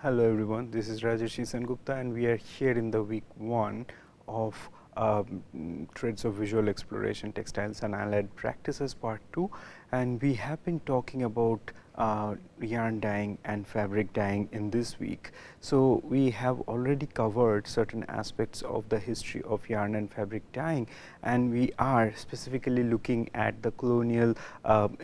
Hello everyone, this is Rajesh Sengupta and we are here in the week 1 of Threads of Visual Exploration Textiles and Allied Practices Part 2, and we have been talking about yarn dyeing and fabric dyeing in this week. So, we have already covered certain aspects of the history of yarn and fabric dyeing, and we are specifically looking at the colonial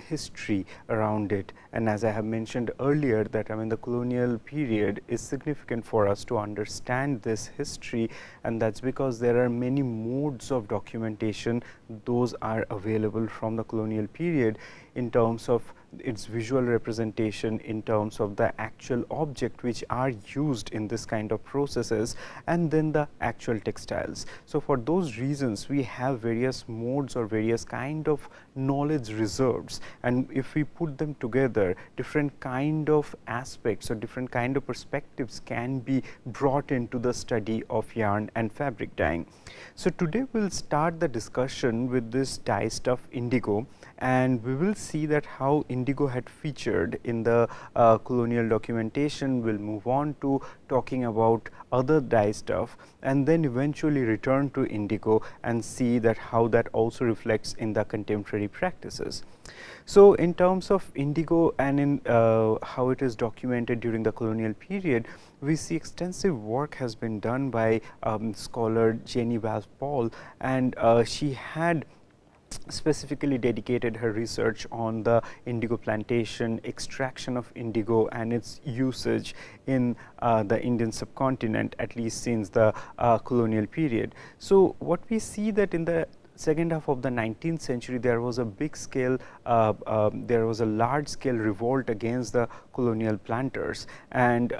history around it. And as I have mentioned earlier, that the colonial period is significant for us to understand this history, and that's because there are many modes of documentation. Those are available from the colonial period in terms of its visual representation, in terms of the actual object which are used in this kind of processes, and then the actual textiles. So, for those reasons we have various modes or various kind of knowledge reserves, and if we put them together, different kind of aspects or different kind of perspectives can be brought into the study of yarn and fabric dyeing. So, today we will start the discussion with this dye stuff indigo, and we will see that how indigo had featured in the colonial documentation. We will move on to talking about other dye stuff, and then eventually return to indigo and see that how that also reflects in the contemporary practices. So, in terms of indigo and in how it is documented during the colonial period, we see extensive work has been done by scholar Jenny Valve Paul, and she had specifically dedicated her research on the indigo plantation, extraction of indigo and its usage in the Indian subcontinent, at least since the colonial period. So, what we see that in the second half of the 19th century, there was a big scale, there was a large scale revolt against the colonial planters, and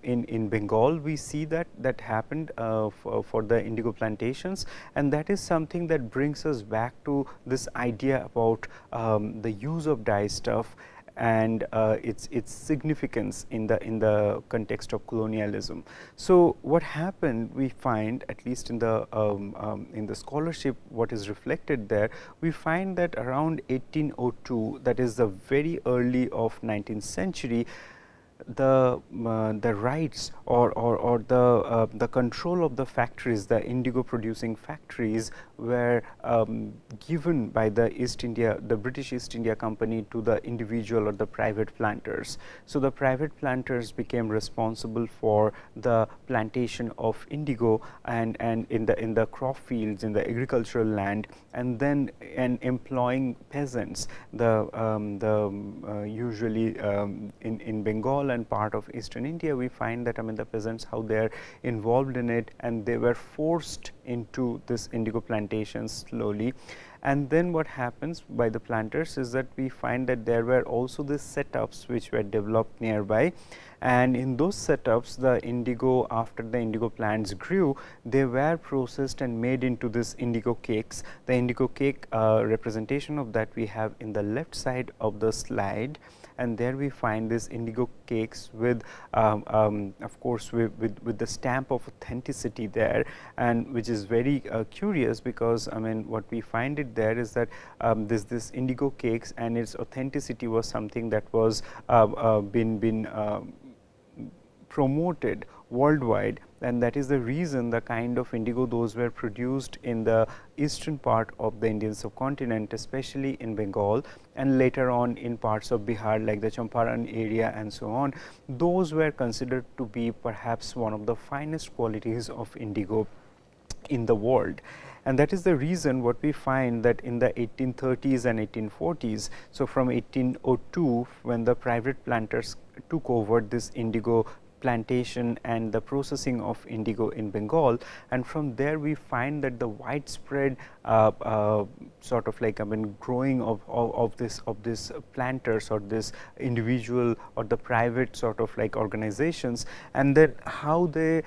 in Bengal we see that happened for the indigo plantations, and that is something that brings us back to this idea about the use of dye stuff and its significance in the context of colonialism. So, what happened, we find, at least in the scholarship, what is reflected there, we find that around 1802, that is the very early of 19th century, the rights or the control of the factories, the indigo producing factories, were given by the British East India Company to the individual or the private planters. So, the private planters became responsible for the plantation of indigo and in the crop fields, in the agricultural land, and then employing peasants, usually in Bengal and part of eastern India. We find that the peasants, how they are involved in it, and they were forced into this indigo plantations slowly. And then what happens by the planters is that we find that there were also these setups which were developed nearby, and in those setups the indigo, after the indigo plants grew, they were processed and made into this indigo cakes. The indigo cake representation of that we have in the left side of the slide, and there we find this indigo cakes with of course with the stamp of authenticity there, and which is very curious, because what we find it there is that this indigo cakes and its authenticity was something that was been promoted worldwide, and that is the reason the kind of indigo those were produced in the eastern part of the Indian subcontinent, especially in Bengal, and later on in parts of Bihar like the Champaran area and so on. Those were considered to be perhaps one of the finest qualities of indigo in the world. And that is the reason what we find that in the 1830s and 1840s, so from 1802, when the private planters took over this indigo plantation and the processing of indigo in Bengal, and from there we find that the widespread sort of like growing of this planters or this individual or the private sort of like organizations, and then how they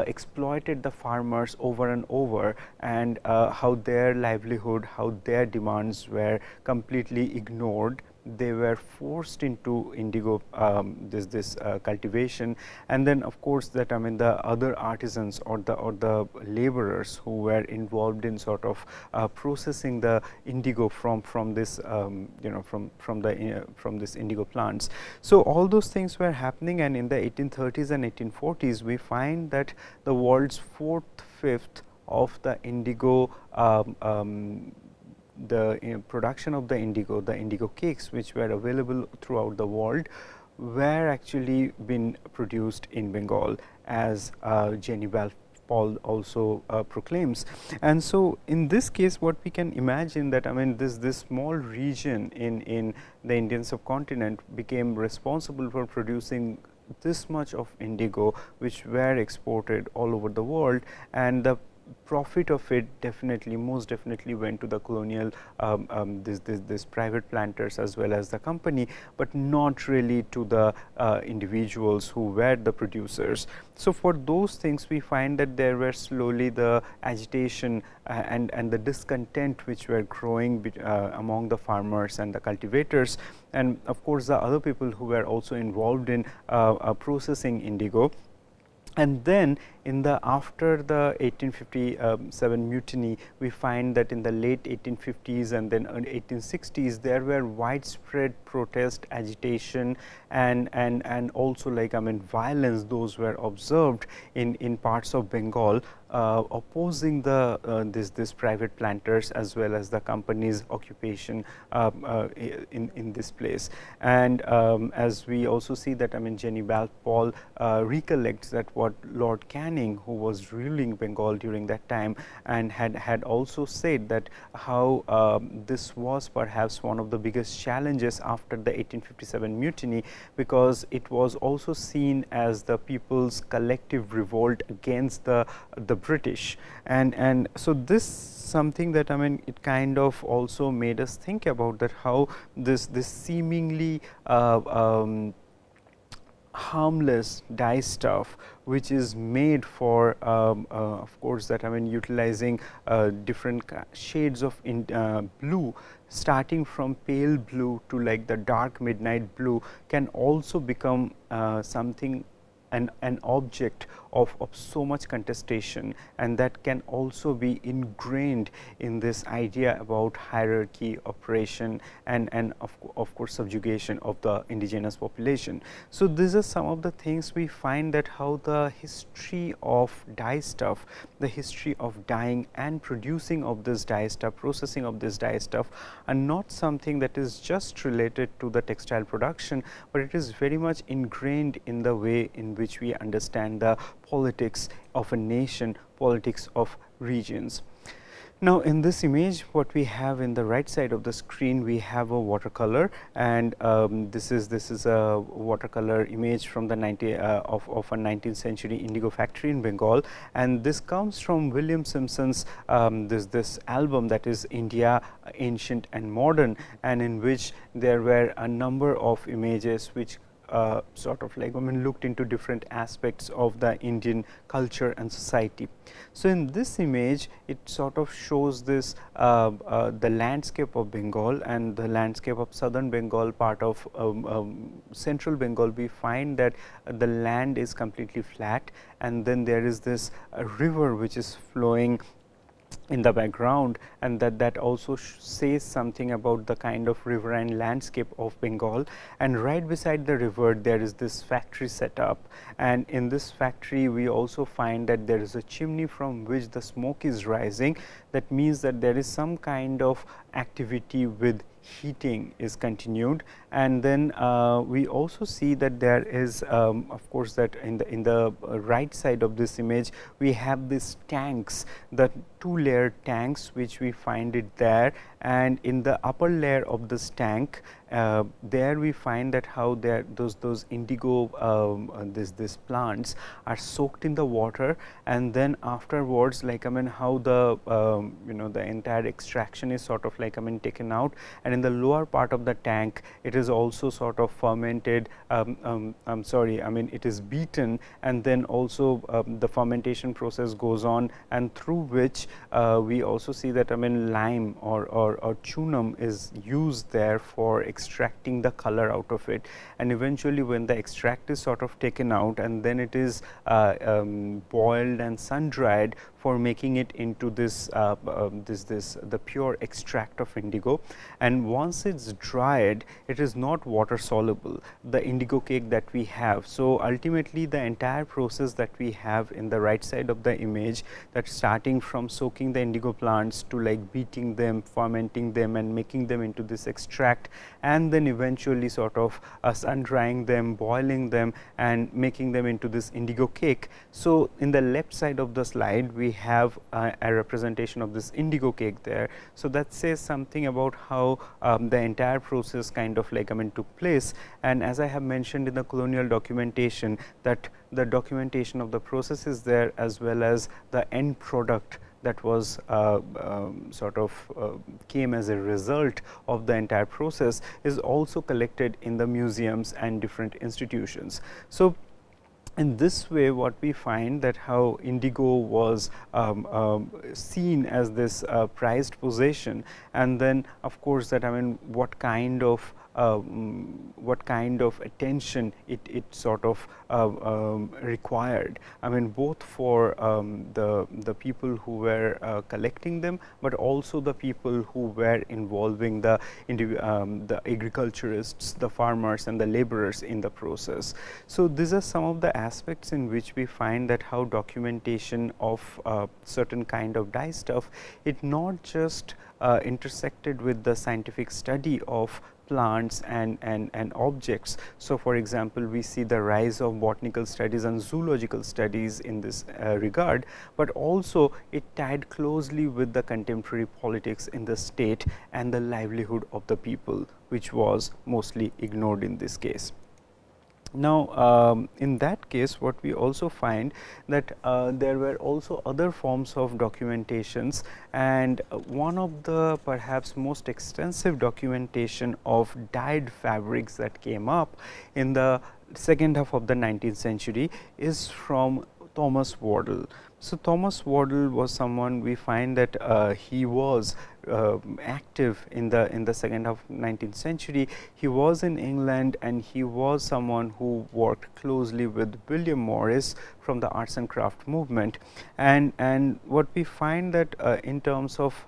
exploited the farmers over and over, and how their livelihood, how their demands were completely ignored they were forced into indigo this cultivation. And then of course that the other artisans or the laborers who were involved in sort of processing the indigo from this from this indigo plants. So all those things were happening, and in the 1830s and 1840s we find that the world's 4/5 of the indigo the production of the indigo cakes which were available throughout the world were actually been produced in Bengal, as Jenny Paul also proclaims. And so in this case what we can imagine that this small region in the Indian subcontinent became responsible for producing this much of indigo which were exported all over the world, and the profit of it most definitely went to the colonial this private planters as well as the company, but not really to the individuals who were the producers. So for those things we find that there were slowly the agitation and the discontent which were growing among the farmers and the cultivators, and of course the other people who were also involved in processing indigo. And then in the after the 1857 mutiny, we find that in the late 1850s and then 1860s there were widespread protest, agitation, and also violence. Those were observed in parts of Bengal opposing the this private planters as well as the company's occupation in this place. And as we also see that Jenny Paul recollects that what Lord Canning, who was ruling Bengal during that time, and had also said that how this was perhaps one of the biggest challenges after the 1857 mutiny, because it was also seen as the people's collective revolt against the British. And so this something that it kind of also made us think about that how this seemingly harmless dye stuff which is made for of course that utilizing different shades of blue, starting from pale blue to like the dark midnight blue, can also become something, an object of so much contestation, and that can also be ingrained in this idea about hierarchy, oppression, and of course subjugation of the indigenous population. So these are some of the things we find, that how the history of dye stuff, the history of dyeing and producing of this dye stuff, processing of this dye stuff, are not something that is just related to the textile production, but it is very much ingrained in the way in which we understand the politics of a nation, politics of regions. Now, in this image, what we have in the right side of the screen, we have a watercolor, and this is a watercolor image from the of a 19th century indigo factory in Bengal, and this comes from William Simpson's this album, that is India Ancient and Modern, and in which there were a number of images which sort of like looked into different aspects of the Indian culture and society. So in this image, it sort of shows this the landscape of Bengal and the landscape of southern Bengal, part of central Bengal. We find that the land is completely flat, and then there is this river which is flowing in the background, and that also says something about the kind of riverine landscape of Bengal. And right beside the river there is this factory set up, and in this factory we also find that there is a chimney from which the smoke is rising. That means that there is some kind of activity with heating is continued. And then we also see that there is of course that in the right side of this image we have these tanks, the two-layer tanks which we find it there, and in the upper layer of this tank there we find that how there those indigo this plants are soaked in the water, and then afterwards like how the the entire extraction is sort of like taken out, and in the lower part of the tank it is also sort of fermented, I'm sorry, it is beaten, and then also the fermentation process goes on, and through which we also see that lime or chunam is used there for extracting the color out of it, and eventually when the extract is sort of taken out, and then it is boiled and sun dried for making it into this the pure extract of indigo. And once it's dried, it is not water soluble, the indigo cake that we have. So ultimately the entire process that we have in the right side of the image, that starting from soaking the indigo plants to like beating them, fermenting them and making them into this extract, and then eventually sort of sun drying them, boiling them and making them into this indigo cake. So in the left side of the slide we have a representation of this indigo cake there. So that says something about how the entire process kind of like took place. And as I have mentioned in the colonial documentation, that the documentation of the process is there, as well as the end product that was sort of came as a result of the entire process is also collected in the museums and different institutions. So in this way, what we find that how indigo was seen as this prized possession, and then of course that what kind of attention it sort of required. Both for the people who were collecting them, but also the people who were involving the agriculturists, the farmers and the laborers in the process. So these are some of the aspects in which we find that how documentation of certain kind of dye stuff, it not just intersected with the scientific study of plants and objects. So for example, we see the rise of botanical studies and zoological studies in this regard, but also it tied closely with the contemporary politics in the state and the livelihood of the people, which was mostly ignored in this case. Now, in that case, what we also find that there were also other forms of documentations, and one of the perhaps most extensive documentation of dyed fabrics that came up in the second half of the 19th century is from Thomas Wardle. So Thomas Wardle was someone we find that he was active in the second half of 19th century. He was in England, and he was someone who worked closely with William Morris from the arts and craft movement. And what we find that in terms of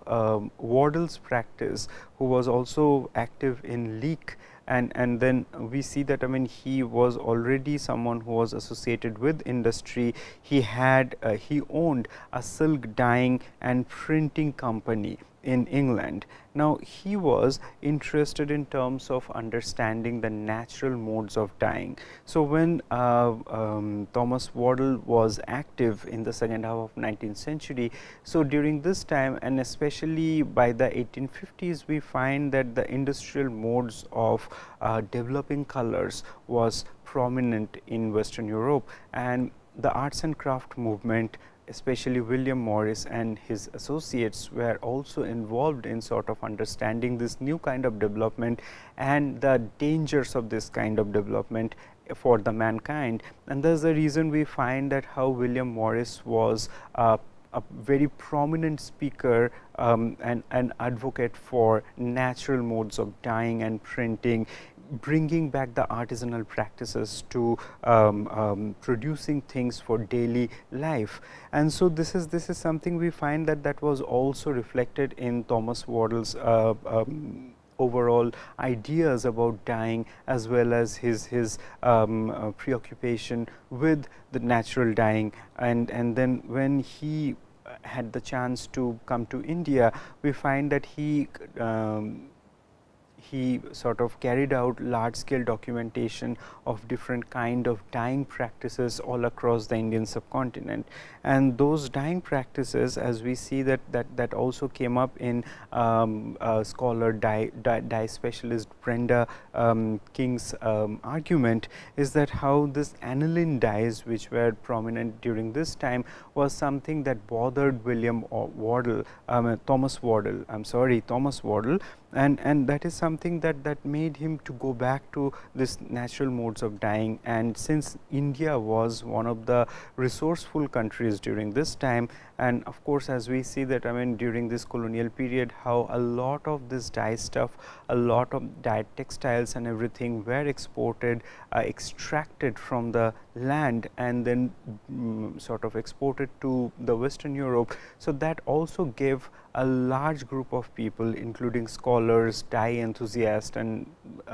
Wardle's practice, who was also active in Leek, and then we see that he was already someone who was associated with industry. He had he owned a silk dyeing and printing company in England. Now, he was interested in terms of understanding the natural modes of dyeing. So when Thomas Wardle was active in the second half of 19th century, so during this time, and especially by the 1850s, we find that the industrial modes of developing colors was prominent in Western Europe, and the arts and craft movement, especially William Morris and his associates, were also involved in sort of understanding this new kind of development and the dangers of this kind of development for the mankind. And that is the reason we find that how William Morris was a very prominent speaker and an advocate for natural modes of dyeing and printing, bringing back the artisanal practices to producing things for daily life. And so this is something we find that was also reflected in Thomas Wardle's overall ideas about dyeing, as well as his preoccupation with the natural dyeing. And then when he had the chance to come to India, we find that he sort of carried out large scale documentation of different kind of dyeing practices all across the Indian subcontinent. And those dyeing practices, as we see that also came up in scholar dye specialist Brenda King's argument, is that how this aniline dyes, which were prominent during this time, was something that bothered Thomas Wardle, Thomas Wardle, and that is something that made him to go back to this natural modes of dyeing. And since India was one of the resourceful countries during this time, and of course, as we see that, I mean, during this colonial period, how a lot of this dye stuff, a lot of dyed textiles and everything were exported, extracted from the land, and then sort of exported to the Western Europe. So that also gave a large group of people, including scholars, dye enthusiasts and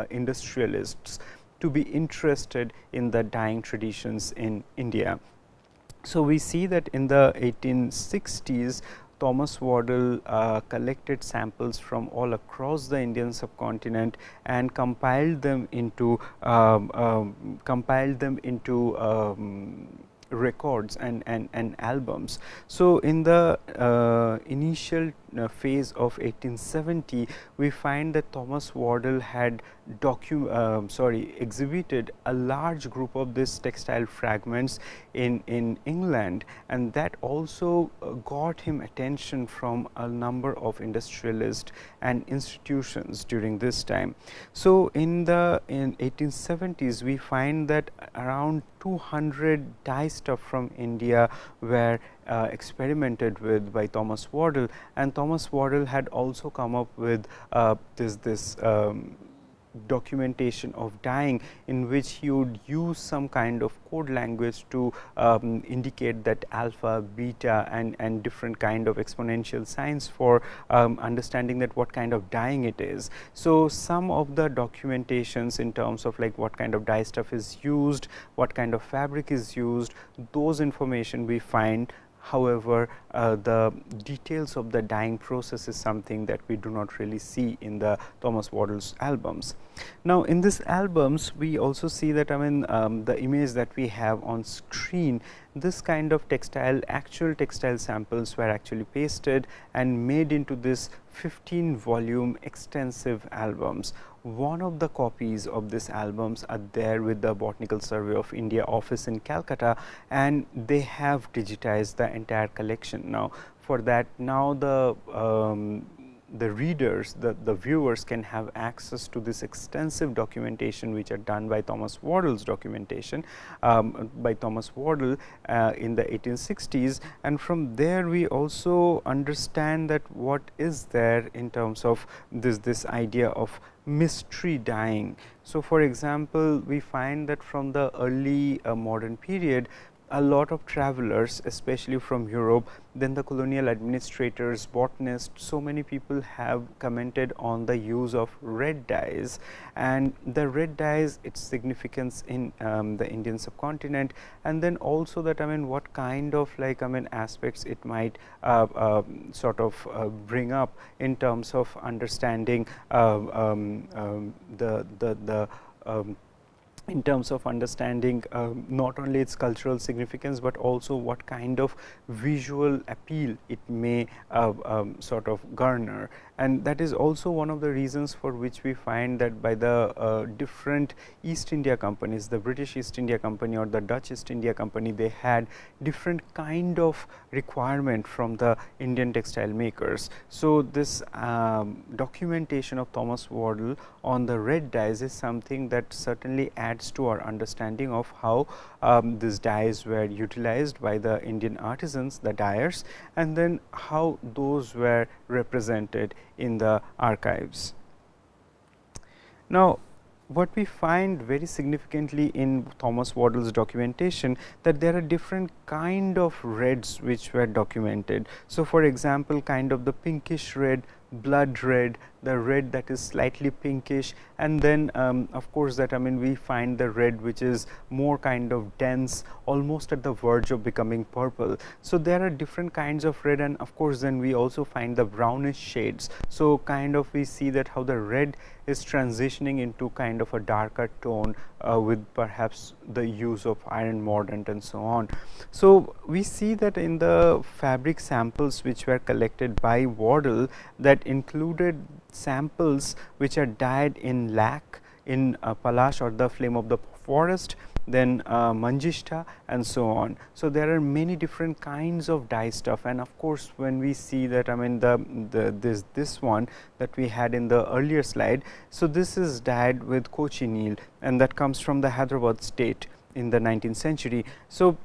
industrialists, to be interested in the dyeing traditions in India. So, we see that in the 1860s, Thomas Waddell collected samples from all across the Indian subcontinent and compiled them into records and albums. So, in the initial phase of 1870, we find that Thomas Waddell had exhibited a large group of these textile fragments in England, and that also got him attention from a number of industrialists and institutions during this time. So, in 1870s, we find that around 200 dye stuff from India were experimented with by Thomas Waddell, and Thomas Waddell had also come up with this documentation of dyeing, in which he would use some kind of code language to indicate that alpha, beta and different kind of exponential signs for understanding that what kind of dyeing it is. So, some of the documentations in terms of like what kind of dye stuff is used, what kind of fabric is used, those information we find. However, the details of the dyeing process is something that we do not really see in the Thomas Waddell's albums. Now, in these albums, we also see that, I mean, the image that we have on screen, this kind of actual textile samples were actually pasted and made into this 15-volume extensive albums. One of the copies of these albums are there with the Botanical Survey of India office in Calcutta, and they have digitized the entire collection. Now, for that, now the readers, the viewers can have access to this extensive documentation which are done by Thomas Waddell's documentation by Thomas Waddell in the 1860s, and from there we also understand that what is there in terms of this idea of mystery dyeing. So, for example, we find that from the early modern period, a lot of travelers, especially from Europe, then the colonial administrators, botanists, so many people have commented on the use of red dyes, and the red dyes, its significance in the Indian subcontinent, and then also that, I mean, what kind of like, I mean, aspects it might sort of bring up in terms of understanding in terms of understanding not only its cultural significance, but also what kind of visual appeal it may sort of garner. And that is also one of the reasons for which we find that by the different East India companies, the British East India Company or the Dutch East India Company, they had different kind of requirement from the Indian textile makers. So, this documentation of Thomas Waddell on the red dyes is something that certainly adds to our understanding of how these dyes were utilized by the Indian artisans, the dyers, and then how those were represented in the archives. Now, what we find very significantly in Thomas Waddell's documentation, that there are different kind of reds which were documented. So, for example, kind of the pinkish red, blood red, the red that is slightly pinkish, and then of course, that, I mean, we find the red which is more kind of dense, almost at the verge of becoming purple. So, there are different kinds of red, and of course, then we also find the brownish shades. So, kind of we see that how the red is transitioning into kind of a darker tone with perhaps the use of iron mordant and so on. So, we see that in the fabric samples which were collected by Waddell, that included samples which are dyed in lac, in palash or the flame of the forest, then manjishta, and so on. So, there are many different kinds of dye stuff, and of course, when we see that this one that we had in the earlier slide. So, this is dyed with cochineal, and that comes from the Hyderabad state in the 19th century. So,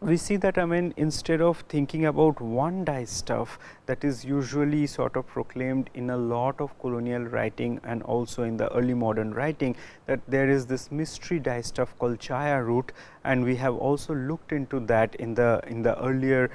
we see that instead of thinking about one dye stuff that is usually sort of proclaimed in a lot of colonial writing and also in the early modern writing, that there is this mystery dye stuff called chaya root, and we have also looked into that in the earlier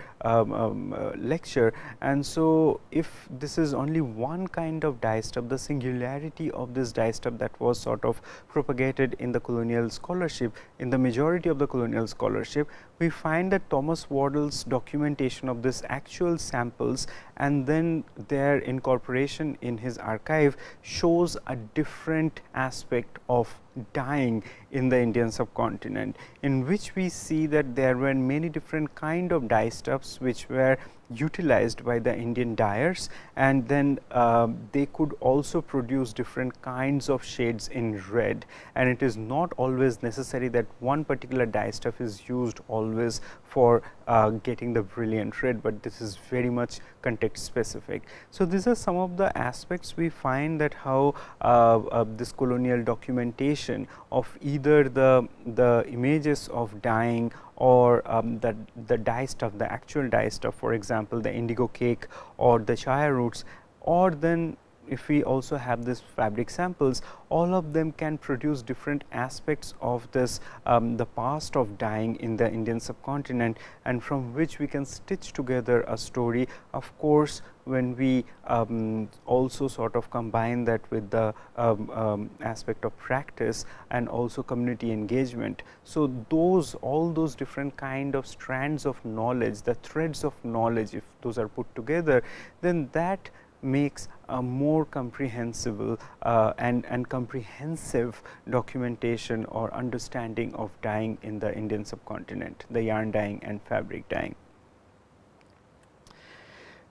lecture. And so, if this is only one kind of dye stuff, the singularity of this dye stuff that was sort of propagated in the colonial scholarship, in the majority of the colonial scholarship, we find that Thomas Waddell's documentation of this actual samples and then their incorporation in his archive shows a different aspect of dyeing in the Indian subcontinent, in which we see that there were many different kind of dye stuffs which were utilized by the Indian dyers, and then they could also produce different kinds of shades in red, and it is not always necessary that one particular dye stuff is used always for getting the brilliant red, but this is very much context specific. So, these are some of the aspects we find that how this colonial documentation of either the images of dyeing or the dye stuff, the actual dye stuff, for example, the indigo cake or the chaya roots, or then if we also have this fabric samples, all of them can produce different aspects of this the past of dyeing in the Indian subcontinent, and from which we can stitch together a story. Of course, when we also sort of combine that with the aspect of practice and also community engagement. So, all those different kind of strands of knowledge, the threads of knowledge, if those are put together, then that makes a more comprehensible and comprehensive documentation or understanding of dyeing in the Indian subcontinent, the yarn dyeing and fabric dyeing.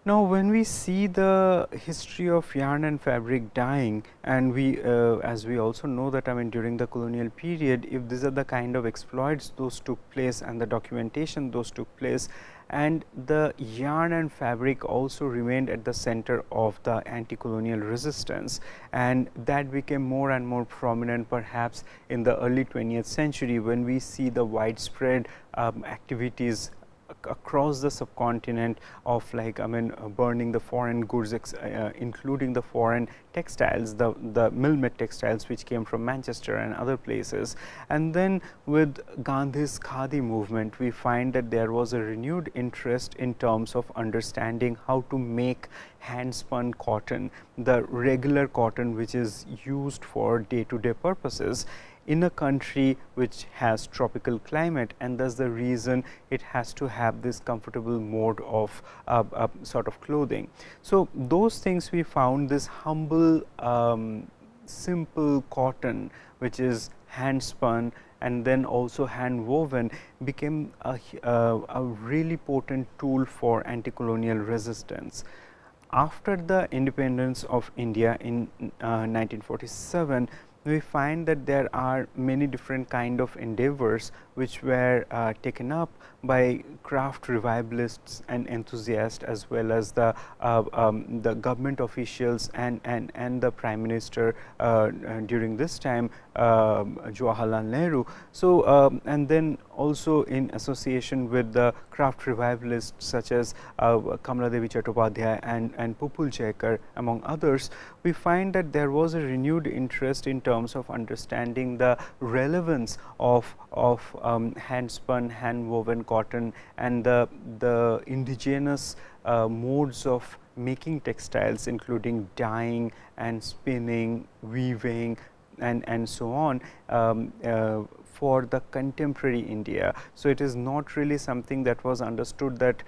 Now, when we see the history of yarn and fabric dyeing, and we as we also know that during the colonial period, if these are the kind of exploits those took place and the documentation those took place, and the yarn and fabric also remained at the center of the anti-colonial resistance, and that became more and more prominent perhaps in the early 20th century, when we see the widespread activities across the subcontinent of burning the foreign goods, including the foreign textiles, the mill-made textiles which came from Manchester and other places. And then with Gandhi's Khadi movement, we find that there was a renewed interest in terms of understanding how to make hand spun cotton, the regular cotton which is used for day-to-day purposes, in a country which has tropical climate, and thus the reason it has to have this comfortable mode of sort of clothing. So, those things we found, this humble simple cotton which is hand spun and then also hand woven, became a really potent tool for anti-colonial resistance. After the independence of India in 1947, we find that there are many different kind of endeavors which were taken up by craft revivalists and enthusiasts, as well as the government officials and the Prime Minister during this time, Jawaharlal Nehru. So, and then also in association with the craft revivalists such as Kamala Devi Chattopadhyay and Pupul Jayakar, among others, we find that there was a renewed interest in terms of understanding the relevance of hand spun, hand woven cotton and the indigenous modes of making textiles, including dyeing and spinning, weaving and so on, for the contemporary India. So, it is not really something that was understood that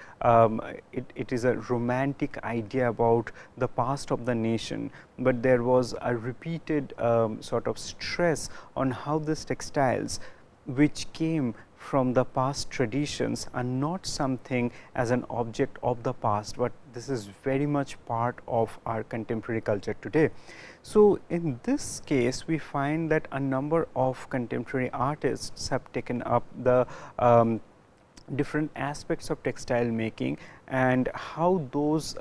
it is a romantic idea about the past of the nation, but there was a repeated sort of stress on how these textiles, which came from the past traditions are not something as an object of the past, but this is very much part of our contemporary culture today. So, in this case we find that a number of contemporary artists have taken up the different aspects of textile making, and how those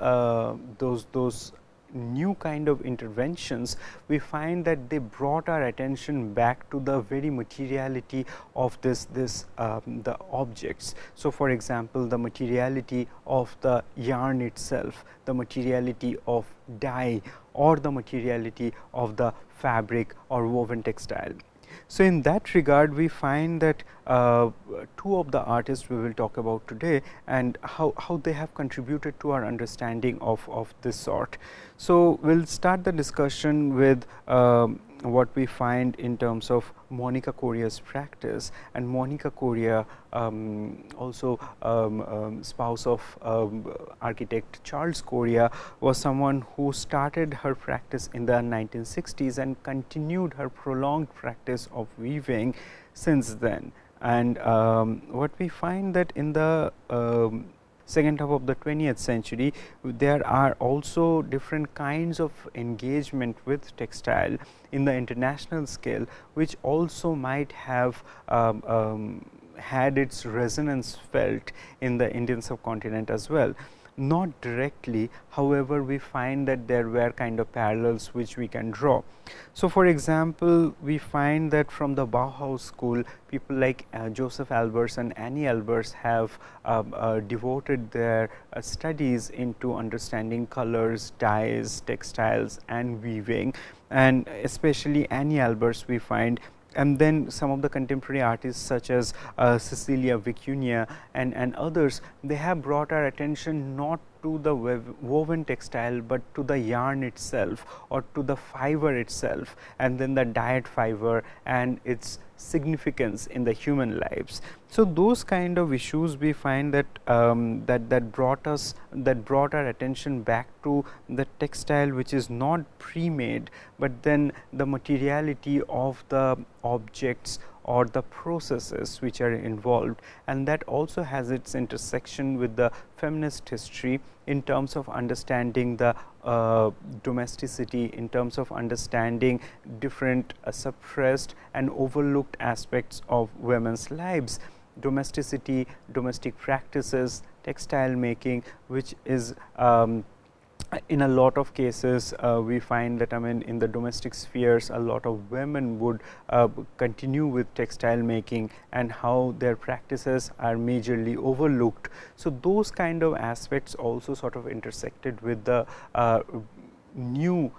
new kind of interventions, we find that they brought our attention back to the very materiality of the objects. So, for example, the materiality of the yarn itself, the materiality of dye, or the materiality of the fabric or woven textile. So, in that regard we find that two of the artists we will talk about today, and how they have contributed to our understanding of this sort. So, we will start the discussion with what we find in terms of Monica Correa's practice. And Monica Correa, also spouse of architect Charles Correa, was someone who started her practice in the 1960s and continued her prolonged practice of weaving since then. And what we find that in the second half of the 20th century, there are also different kinds of engagement with textile in the international scale, which also might have had its resonance felt in the Indian subcontinent as well. Not directly, however, we find that there were kind of parallels which we can draw. So, for example, we find that from the Bauhaus school, people like Joseph Albers and Annie Albers have devoted their studies into understanding colors, dyes, textiles and weaving, and especially Annie Albers we find. And then some of the contemporary artists such as Cecilia Vicuña and others, they have brought our attention not to the woven textile, but to the yarn itself or to the fiber itself, and then the dyed fiber and its significance in the human lives. So, those kind of issues we find that that brought our attention back to the textile, which is not pre-made, but then the materiality of the objects or the processes which are involved, and that also has its intersection with the feminist history in terms of understanding the domesticity, in terms of understanding different suppressed and overlooked aspects of women's lives, domesticity, domestic practices, textile making, which is in a lot of cases we find that in the domestic spheres a lot of women would continue with textile making, and how their practices are majorly overlooked. So, those kind of aspects also sort of intersected with the new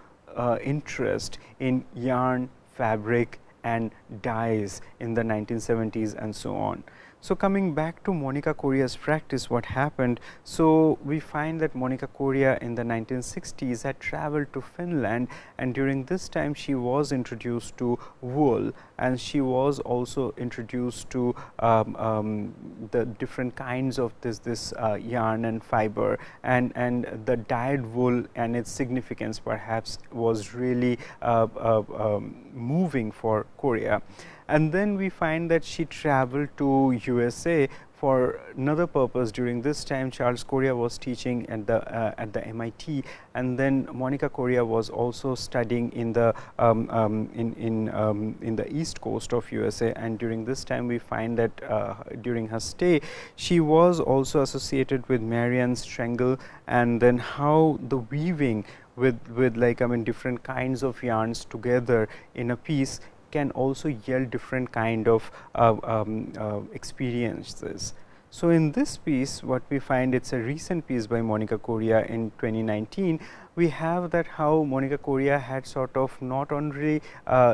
interest in yarn, fabric and dyes in the 1970s and so on. So, coming back to Monica Correa's practice, what happened? So, we find that Monica Correa in the 1960s had traveled to Finland, and during this time she was introduced to wool, and she was also introduced to the different kinds of this yarn and fiber, and the dyed wool and its significance perhaps was really moving for Correa. And then we find that she traveled to USA for another purpose. During this time, Charles Correa was teaching at the MIT, and then Monica Correa was also studying in the in the East Coast of USA. And during this time, we find that during her stay, she was also associated with Marianne Strengel, and then how the weaving with like different kinds of yarns together in a piece can also yield different kind of experiences. So, in this piece what we find, it's a recent piece by Monica Correa in 2019. We have that how Monica Correa had sort of not only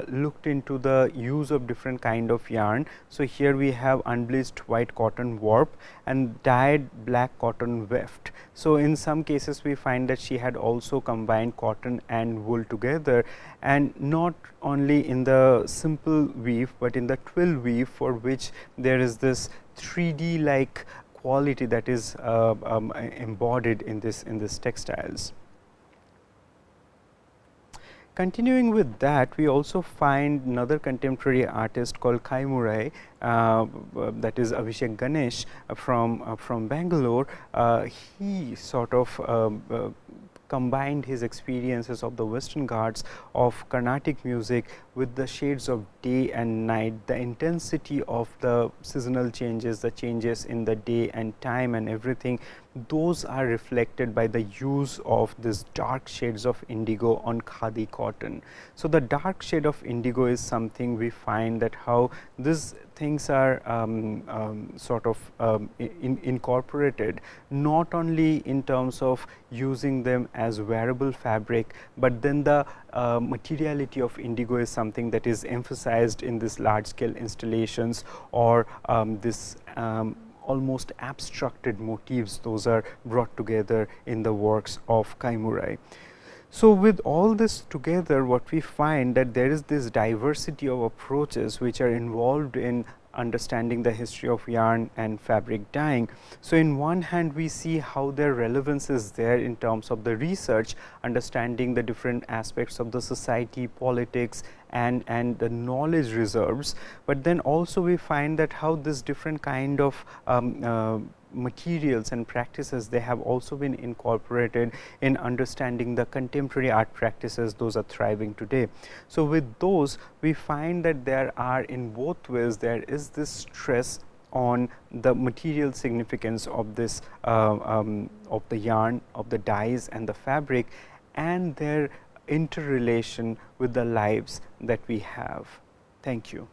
looked into the use of different kind of yarn. So, here we have unbleached white cotton warp and dyed black cotton weft. So, in some cases we find that she had also combined cotton and wool together, and not only in the simple weave, but in the twill weave, for which there is this 3D like quality that is embodied in this textiles. Continuing with that, we also find another contemporary artist called Kaimurai, that is Abhishek Ganesh from Bangalore. He sort of combined his experiences of the Western Ghats of Carnatic music with the shades of day and night, the intensity of the seasonal changes, the changes in the day and time and everything. Those are reflected by the use of this dark shades of indigo on khadi cotton. So, the dark shade of indigo is something we find that how these things are sort of incorporated not only in terms of using them as wearable fabric, but then the materiality of indigo is something that is emphasized in this large scale installations or this almost abstracted motifs. Those are brought together in the works of Kaimurai. So, with all this together, what we find that there is this diversity of approaches which are involved in understanding the history of yarn and fabric dyeing. So, in one hand we see how their relevance is there in terms of the research, understanding the different aspects of the society, politics and the knowledge reserves, but then also we find that how this different kind of materials and practices, they have also been incorporated in understanding the contemporary art practices those are thriving today. So, with those we find that there are in both ways there is this stress on the material significance of this of the yarn, of the dyes and the fabric, and their interrelation with the lives that we have. Thank you.